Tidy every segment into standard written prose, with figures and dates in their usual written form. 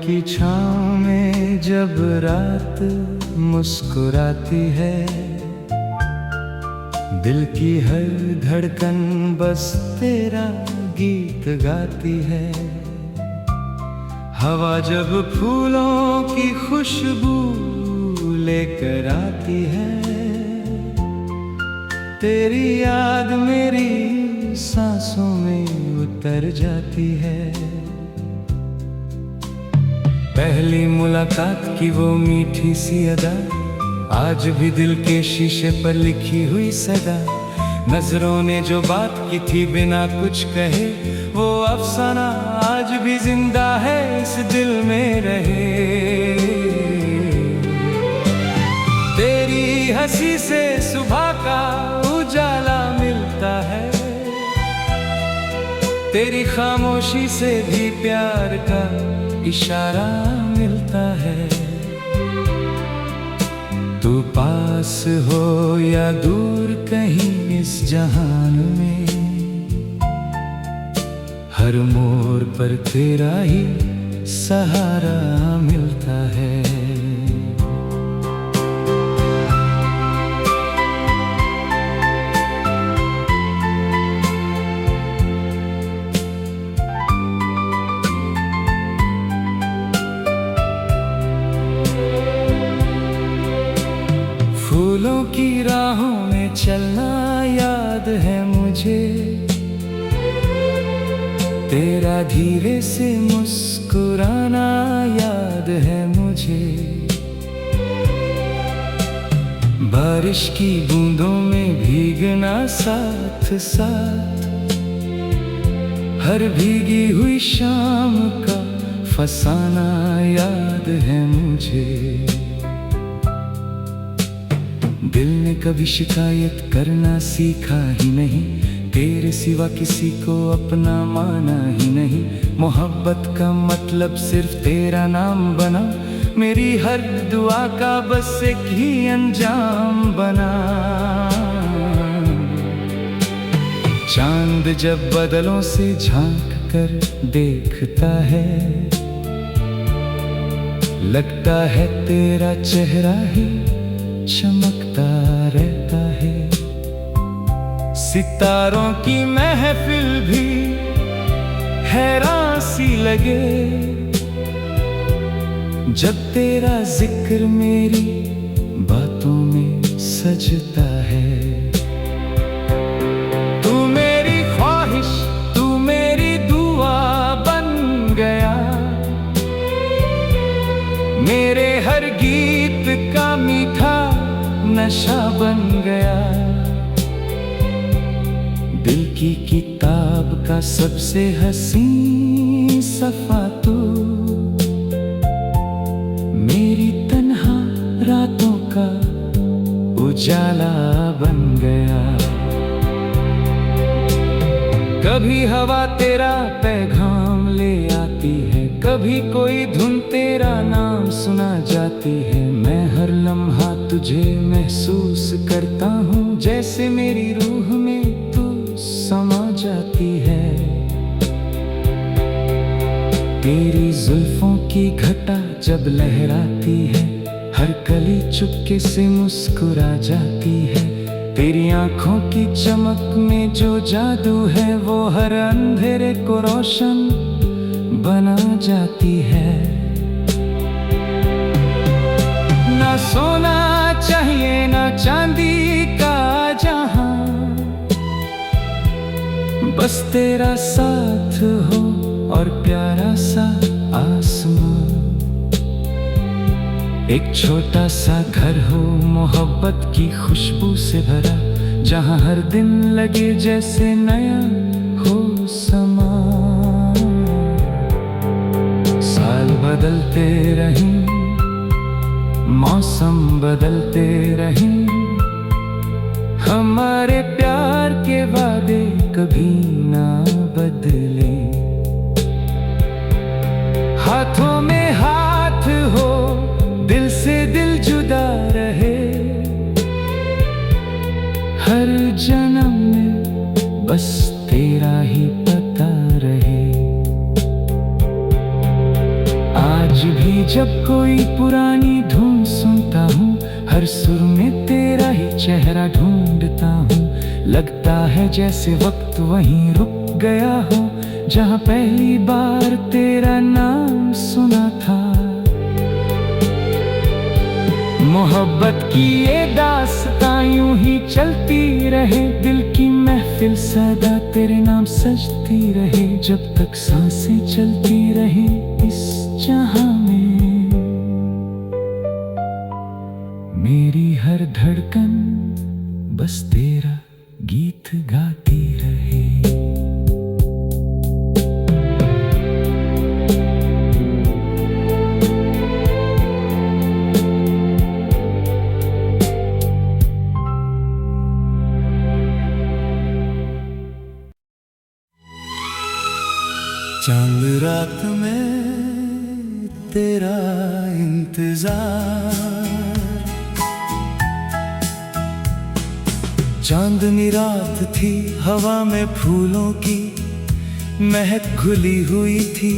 की छाँव में जब रात मुस्कुराती है, दिल की हर धड़कन बस तेरा गीत गाती है। हवा जब फूलों की खुशबू लेकर आती है, तेरी याद मेरी सांसों में उतर जाती है। पहली मुलाकात की वो मीठी सी अदा, आज भी दिल के शीशे पर लिखी हुई सदा। नजरों ने जो बात की थी बिना कुछ कहे, वो अफसाना आज भी जिंदा है, इस दिल में रहे। तेरी हंसी से सुबह का उजाला मिलता है, तेरी खामोशी से भी प्यार का इशारा मिलता है। तू पास हो या दूर कहीं इस जहान में, हर मोड़ पर तेरा ही सहारा मिलता है। फूलों की राहों में चलना याद है मुझे, तेरा धीरे से मुस्कुराना याद है मुझे। बारिश की बूंदों में भीगना साथ साथ, हर भीगी हुई शाम का फसाना याद है मुझे। दिल ने कभी शिकायत करना सीखा ही नहीं, तेरे सिवा किसी को अपना माना ही नहीं। मोहब्बत का मतलब सिर्फ तेरा नाम बना, मेरी हर दुआ का बस एक ही अंजाम बना। चांद जब बादलों से झांक कर देखता है, लगता है तेरा चेहरा ही चमकता रहता है। सितारों की महफिल भी हैरान सी लगे, जब तेरा जिक्र मेरी बातों में सजता है। तू मेरी ख्वाहिश, तू मेरी दुआ बन गया, मेरे हर गीत का मीठा नशा बन गया। दिल की किताब का सबसे हसीन सफ़ा तू, मेरी तन्हा रातों का उजाला बन गया। कभी हवा तेरा पैगाम ले आती है, कभी कोई धुन तेरा नाम सुना जाती है। मैं हर लम्हा तुझे महसूस करता हूँ, जैसे मेरी रूह में तू समा जाती है। तेरी जुल्फों की घटा जब लहराती है, हर कली चुपके से मुस्कुरा जाती है। तेरी आंखों की चमक में जो जादू है, वो हर अंधेरे को रोशन बना जाती है। ना सोना चाहिए ना चांदी का जहां, बस तेरा साथ हो और प्यारा सा आसमां। एक छोटा सा घर हो मोहब्बत की खुशबू से भरा, जहां हर दिन लगे जैसे नया हो समा। साल बदलते रहें, मौसम बदलते रहें, हमारे प्यार के वादे कभी ना बदले। हाथों में हाथ हो, दिल से दिल जुदा रहे, हर जन्म में बस तेरा ही पता रहे। आज जब कोई पुरानी धुन सुनता हूँ, हर सुर में तेरा ही चेहरा ढूंढता हूँ। लगता है जैसे वक्त वहीं रुक गया हो, जहाँ पहली बार तेरा नाम सुना था। मोहब्बत की ये दास्तां यूं ही चलती रहे, दिल की महफिल सदा तेरे नाम सजती रहे। जब तक सांसें चलती रहे इस जहां में, मेरी हर धड़कन बस तेरा गीत गाती रहे। चांद रात में तेरा इंतजार, चांदनी रात थी, हवा में फूलों की महक घुली हुई थी।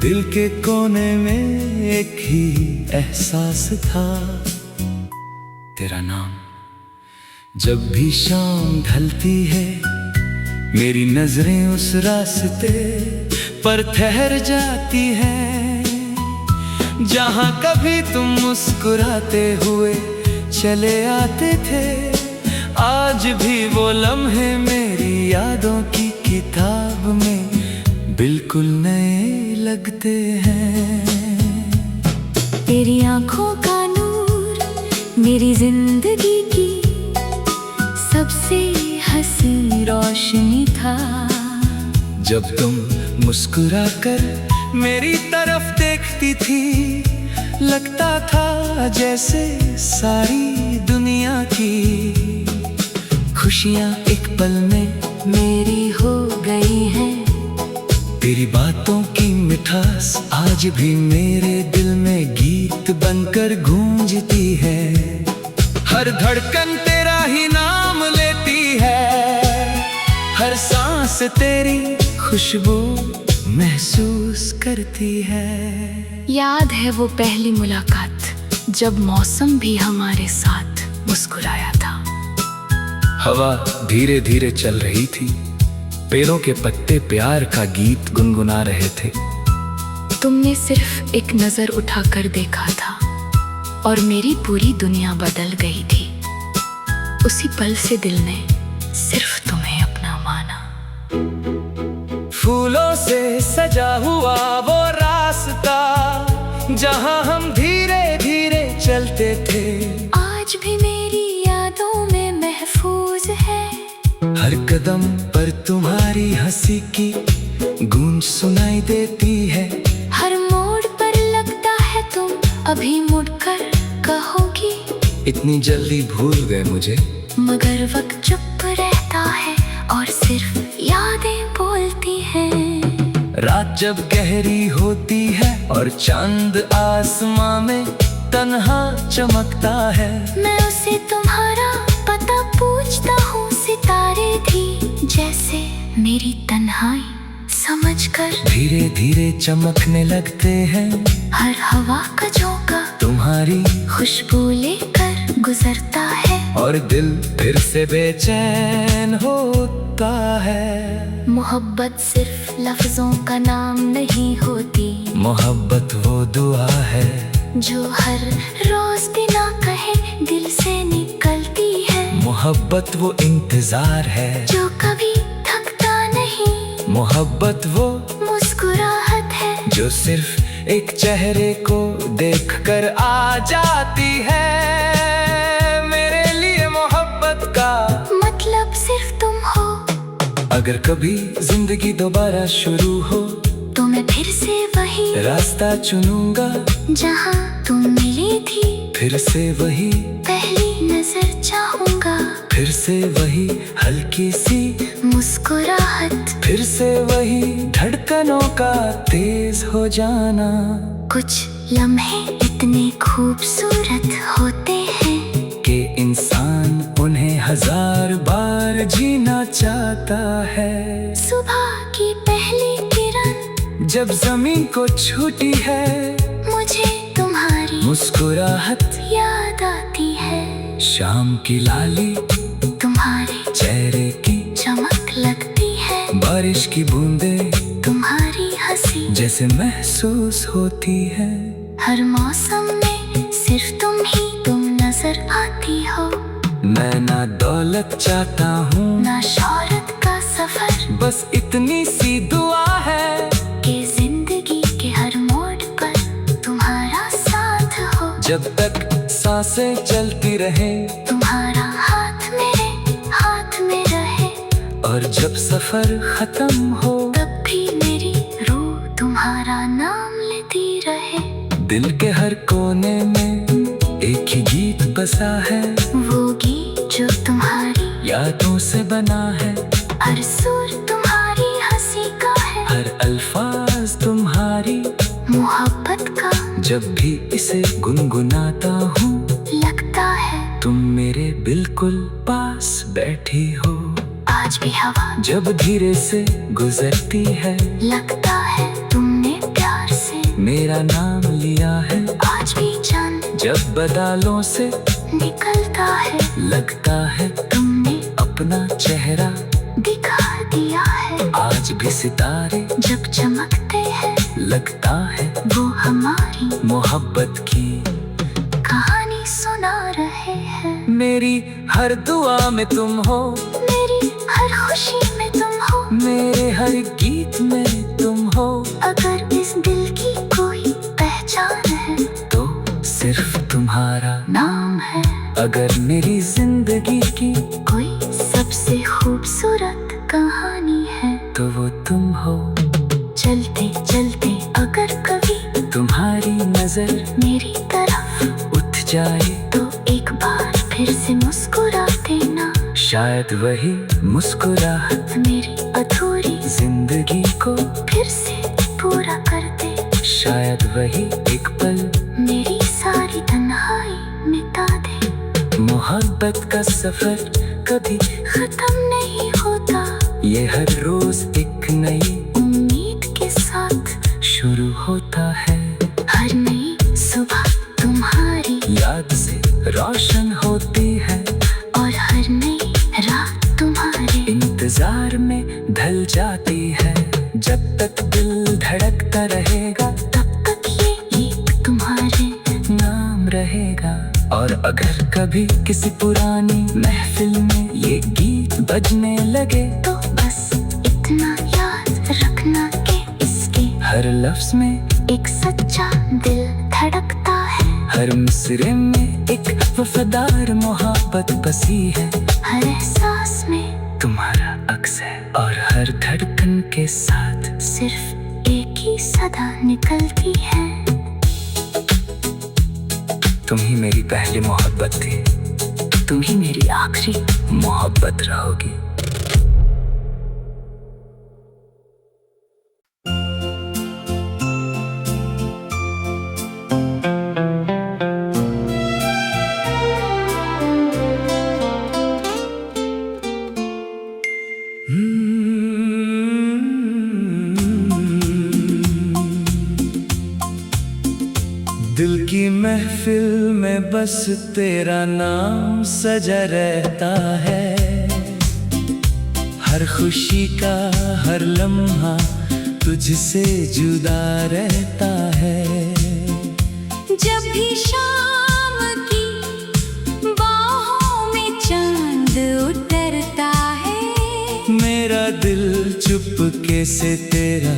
दिल के कोने में एक ही एहसास था, तेरा नाम। जब भी शाम ढलती है, मेरी नजरें उस रास्ते पर ठहर जाती हैं, जहां कभी तुम मुस्कुराते हुए चले आते थे। आज भी वो लम्हे मेरी यादों की किताब में बिल्कुल नए लगते हैं। तेरी आंखों का नूर मेरी जिंदगी की सबसे हंसी रोशनी था। जब तुम मुस्कुराकर मेरी तरफ देखती थी, लगता था जैसे सारी दुनिया की खुशियाँ एक पल में मेरी हो गई है। तेरी बातों की मिठास आज भी मेरे दिल में गीत बनकर गूंजती है। हर धड़कन तेरा ही नाम लेती है, हर सांस तेरी खुशबू महसूस करती है। याद है वो पहली मुलाकात, जब मौसम भी हमारे साथ मुस्कुराया था। हवा धीरे धीरे चल रही थी, पेड़ों के पत्ते प्यार का गीत गुनगुना रहे थे। तुमने सिर्फ एक नजर उठाकर देखा था और मेरी पूरी दुनिया बदल गई थी। उसी पल से दिल ने सिर्फ तुम्हें अपना माना। फूलों से सजा हुआ वो रास्ता, जहां हम धीरे धीरे चलते थे, आज भी मेरी यादों में महफूज है। हर कदम पर तुम्हारी हंसी की गूंज सुनाई देती है। हर मोड़ पर लगता है तुम अभी मुड़कर कहोगी, इतनी जल्दी भूल गए मुझे। मगर वक्त चुप रहता है और सिर्फ यादें बोलती हैं। रात जब गहरी होती है और चांद आसमां में तन्हा चमकता है, मैं उसे तुम्हारा पता पूछता हूँ। सितारे भी जैसे मेरी तन्हाई समझकर धीरे धीरे चमकने लगते हैं। हर हवा का झोंका तुम्हारी खुशबू लेकर गुजरता है और दिल फिर से बेचैन होता है। मोहब्बत सिर्फ लफ्जों का नाम नहीं होती, मोहब्बत वो दुआ है जो हर रोज बिना कहे दिल से निकलती है। मोहब्बत वो इंतजार है जो कभी थकता नहीं, मोहब्बत वो मुस्कुराहट है जो सिर्फ एक चेहरे को देखकर आ जाती है। मेरे लिए मोहब्बत का मतलब सिर्फ तुम हो। अगर कभी जिंदगी दोबारा शुरू हो, तो मैं फिर से वही रास्ता चुनूंगा जहाँ तुम मिली थी। फिर से वही पहली नजर चाहूंगा, फिर से वही हल्की सी मुस्कुराहट, फिर से वही धड़कनों का तेज हो जाना। कुछ लम्हे इतने खूबसूरत होते हैं कि इंसान उन्हें 1000 बार जीना चाहता है। सुबह की पहली किरण जब जमीन को छूटी है मुझे तुम्हारी मुस्कुराहट याद आती है। शाम की लाली तुम्हारे चेहरे की चमक लगती है। बारिश की बूंदें तुम्हारी हंसी जैसे महसूस होती है। हर मौसम में सिर्फ तुम नजर आती हो। मैं ना दौलत चाहता हूँ ना शोहरत का सफर, बस इतनी सी दुआ है कि जिंदगी के हर मोड़ पर तुम्हारा साथ हो। जब तक सांसें चलती रहे तुम्हारा हाथ मेरे हाथ में रहे। और जब सफर खत्म हो तब भी मेरी रूह तुम्हारा नाम लेती रहे। दिल के हर कोने में एक ही गीत बसा है, वो गीत जो तुम्हारी यादों से बना है। हर सुर तुम्हारी हंसी का है, हर अल्फाज तुम्हारी मोहब्बत का। जब भी इसे गुनगुनाता हूँ लगता है तुम मेरे बिल्कुल पास बैठी हो। आज भी हवा जब धीरे से गुजरती है लगता है तुमने प्यार से मेरा नाम लिया है। आज भी चांद जब बादलों से निकलता है लगता है तुमने अपना चेहरा दिखा दिया है। आज भी सितारे जब चमकते हैं लगता है वो हमारी मोहब्बत की कहानी सुना रहे हैं। मेरी हर दुआ में तुम हो, मेरी हर खुशी में तुम हो, मेरे हर गीत में तुम हो। अगर इस दिल की कोई पहचान है तो सिर्फ तुम्हारा नाम है। अगर मेरी जिंदगी की कोई सबसे खूबसूरत कहानी है तो वो तुम हो। चलते चलते अगर कभी तुम्हारी नजर मेरी तरफ उठ जाए तो एक बार फिर से मुस्कुरा देना। शायद वही मुस्कुराहट मेरी अधूरी जिंदगी को फिर से पूरा कर दे। शायद वही एक पल मेरी सारी तन्हाई मिटा दे। मोहब्बत का सफर कभी खत्म नहीं होता, ये हर रोज एक नई उम्मीद के साथ शुरू होता है। हर नई सुबह तुम्हारी याद से रोशन होती है और हर नई रात तुम्हारे इंतजार में ढल जाती है। जब तक दिल धड़कता रहेगा तब तक ये गीत तुम्हारे नाम रहेगा। और अगर कभी किसी पुरानी महफिल में ये गीत बजने लगे तो बस इतना याद रखना कि इसके हर लफ्ज में एक सच्चा दिल धड़कता है। हर मिसरे में एक वफादार मोहब्बत बसी है। हर एहसास में तुम्हारा अक्स है और हर धड़कन के साथ सिर्फ एक ही सदा निकलती है। तुम ही मेरी पहली मोहब्बत थी, तुम ही मेरी आखिरी मोहब्बत रहोगी। दिल की महफिल में बस तेरा नाम सजा रहता है। हर खुशी का हर लम्हा तुझसे जुदा रहता है। जब भी शाम की बाहों में चांद उतरता है मेरा दिल चुपके से तेरा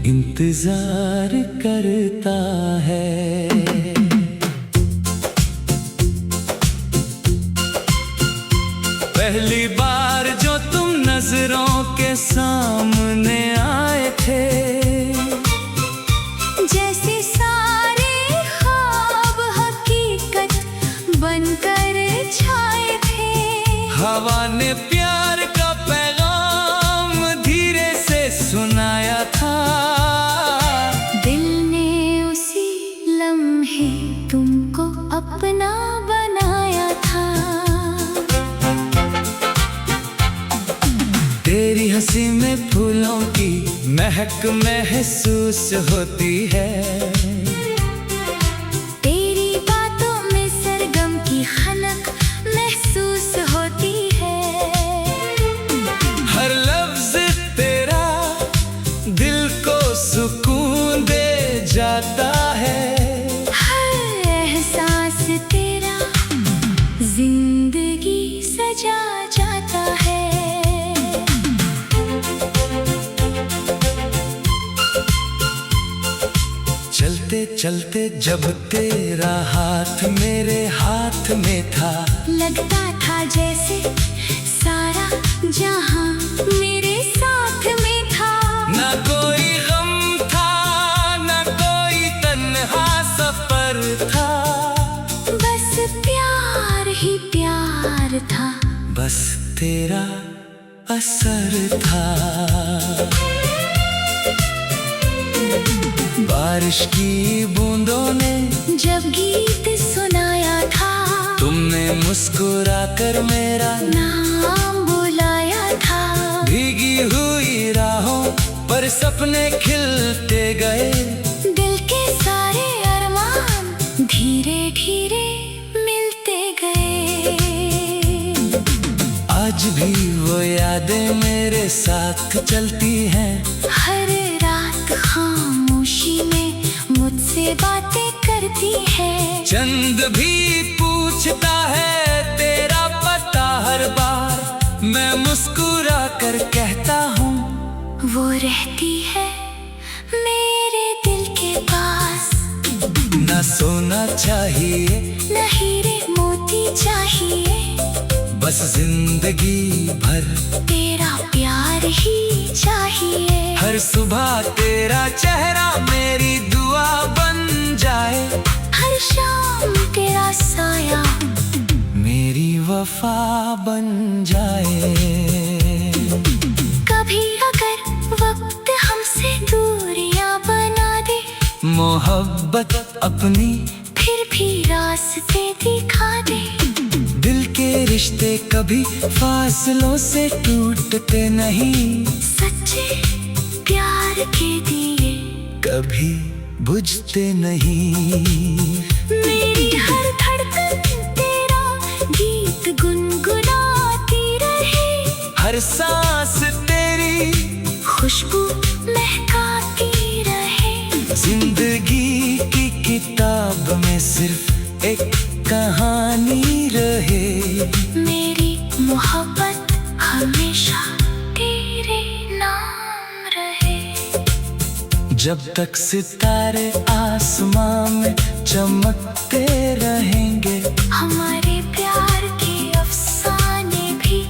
इंतजार करता है। पहली बार जो तुम नजरों के सामने आए थे जैसे सारे ख्वाब हकीकत बनकर छाए थे। हवा ने प्यार का पैगाम धीरे से सुनाया था। दिल ने उसी लम्हे तुमको अपना बनाया था। तेरी हंसी में में फूलों की महक महसूस होती है। तेरी बातों में सरगम की खनक महसूस होती है। हर लफ्ज तेरा दिल को सुकून दे जाता है। हर एहसास तेरा जिंदगी सजा जाता है। चलते चलते जब तेरा हाथ मेरे हाथ में था, लगता था जैसे सारा जहां मेरे साथ में था। ना कोई गम था ना कोई तन्हा सफर था, बस प्यार ही प्यार था, बस तेरा असर था। बारिश की बूंदों ने जब गीत सुनाया था, तुमने मुस्कुरा कर मेरा नाम बुलाया था। भीगी हुई राहों पर सपने खिलते गए, दिल के सारे अरमान धीरे धीरे मिलते गए। आज भी वो यादें मेरे साथ चलती हैं। हर रात खामोशी में मुझसे बातें करती है। चंद भी पूछता है तेरा पता हर बार, मैं मुस्कुरा कर कहता हूँ वो रहती है मेरे दिल के पास। ना सोना चाहिए न हीरे मोती चाहिए, बस जिंदगी भर तेरा प्यार ही चाहिए। हर सुबह तेरा चेहरा मेरी दुआ बन जाए, हर शाम तेरा साया मेरी वफा बन जाए। कभी अगर वक्त हमसे दूरियां बना दे, मोहब्बत अपनी फिर भी रास्ते दिखा दे। दिल के रिश्ते कभी फासलों से टूटते नहीं, सच्चे प्यार के दिए कभी बुझते नहीं। मेरी हर धड़कन तेरा गीत गुनगुनाती रहे, हर सांस तेरी खुशबू महकाती रहे। जिंदगी की किताब में सिर्फ एक कहानी रहे, मेरी मोहब्बत हमेशा तेरे नाम रहे। जब तक सितारे आसमां में चमकते रहेंगे, हमारे प्यार के अफसाने भी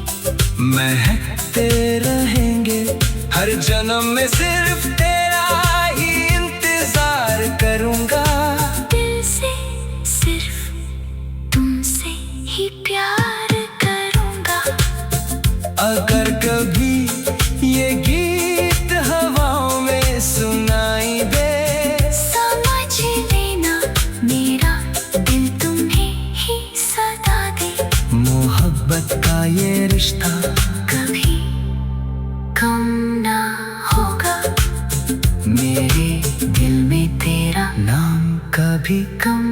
महकते रहेंगे। हर जन्म में सिर्फ तेरा ही इंतजार करूंगा, दिल से सिर्फ तुमसे ही प्यार करूंगा। अगर कभी ये गीत हवाओं में सुनाई दे, समझ लेना मेरा दिल तुम्हें ही सदा दे। मोहब्बत का ये रिश्ता कभी कम ना होगा, मेरे दिल में तेरा नाम कभी कम